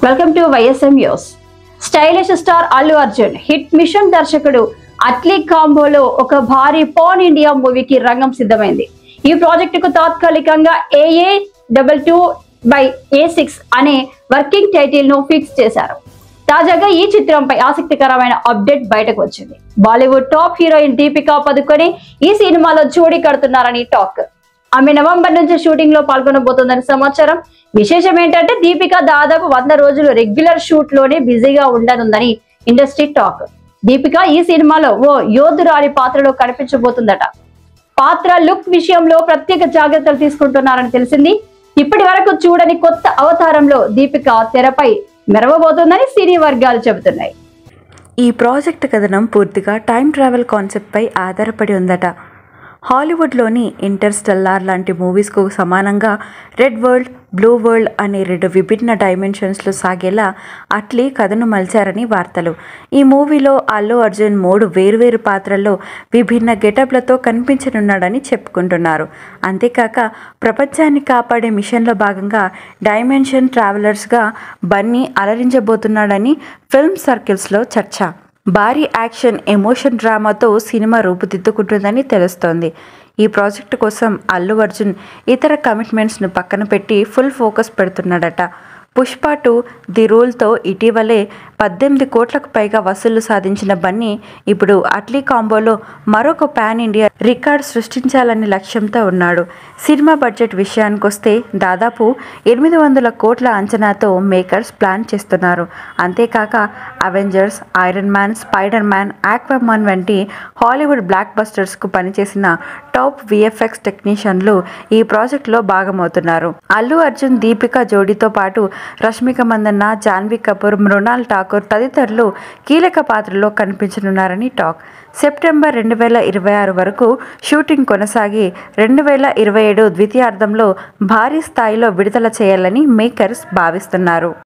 Welcome to YSM news. Stylish star Allu Arjun hit mission దర్శకుడు అట్లీ కాంబోలో ఒక భారీ పాన్ ఇండియా మూవీకి రంగం సిద్ధమైంది. ఈ ప్రాజెక్టుకు తాత్కాలికంగా AA22/A6 అనే వర్కింగ్ టైటిల్ ను ఫిక్స్ చేశారు. తాజాగా ఈ చిత్రంపై ఆసక్తికరమైన అప్డేట్ బయటకు వచ్చింది. బాలీవుడ్ టాప్ హీరోయిన్ దీపికా పదుకొనే ఈ సినిమాలో జోడీ కడుతున్నారని టాక్. ఆమె నవంబర్ నుంచి షూటింగ్ లో పాల్గొనబోతోందని సమాచారం. విశేషం ఏంటంటే దీపిక దాదాపు 100 రోజులు రెగ్యులర్ షూట్ లోనే బిజీగా ఉండనుందని ఇండస్ట్రీ టాక్. దీపిక ఈ సినిమాలో ఓ యోధురాలి పాత్రలో కనిపించబోతుందట. పాత్ర లుక్ విషయంలో ప్రత్యేక జాగ్రత్తలు తీసుకుంటున్నారని తెలిసింది. ఇప్పటి వరకు చూడని కొత్త అవతారంలో దీపిక తెరపై మెరవబోతోందని సినీ వర్గాలు చెబుతున్నాయి. ఈ ప్రాజెక్ట్ కథనం పూర్తిగా టైం ట్రావెల్ కాన్సెప్ట్పై ఆధారపడి ఉందట. హాలీవుడ్లోని ఇంటర్స్టెల్లార్ లాంటి మూవీస్కు సమానంగా రెడ్ వరల్డ్, బ్లూ వరల్డ్ అనే 2 విభిన్న డైమెన్షన్స్లో సాగేలా అట్లీ కథను మలిచారని వార్తలు. ఈ మూవీలో అల్లు అర్జున్ 3 వేర్వేరు పాత్రల్లో విభిన్న గెటప్లతో కనిపించనున్నాడని చెప్పుకుంటున్నారు. అంతేకాక ప్రపంచాన్ని కాపాడే మిషన్లో భాగంగా డైమెన్షన్ ట్రావెలర్స్గా బన్నీ అలరించబోతున్నాడని ఫిల్మ్ సర్కిల్స్లో చర్చ. భారీ యాక్షన్, ఎమోషన్ డ్రామాతో సినిమా రూపుదిద్దుకుంటుందని తెలుస్తోంది. ఈ ప్రాజెక్టు కోసం అల్లు అర్జున్ ఇతర కమిట్మెంట్స్ను పక్కన పెట్టి ఫుల్ ఫోకస్ పెడుతున్నాడట. పుష్ప 2 ది రూల్తో ఇటీవలే 18 కోట్లకు పైగా వసూళ్లు సాధించిన బన్నీ ఇప్పుడు అట్లీ కాంబోలో మరొక పాన్ ఇండియా రికార్డ్ సృష్టించాలనే లక్ష్యంతో ఉన్నాడు. సినిమా బడ్జెట్ విషయానికొస్తే దాదాపు 800 కోట్ల అంచనాతో మేకర్స్ ప్లాన్ చేస్తున్నారు. అంతేకాక Avengers, Iron Man, Spider Man, Aquaman వంటి హాలీవుడ్ బ్లాక్ బస్టర్స్కు పనిచేసిన టాప్ VFX టెక్నీషియన్లు ఈ ప్రాజెక్టులో భాగమవుతున్నారు. అల్లు అర్జున్, దీపిక జోడీతో పాటు రష్మిక మందన్న, జాన్వీ కపూర్, మృణాల్ ఠాకూర్ తదితరులు కీలక పాత్రలో కనిపించనున్నారని టాక్. సెప్టెంబర్ 2026 వరకు షూటింగ్ కొనసాగి 2027 ద్వితీయార్థంలో భారీ స్థాయిలో విడుదల చేయాలని మేకర్స్ భావిస్తున్నారు.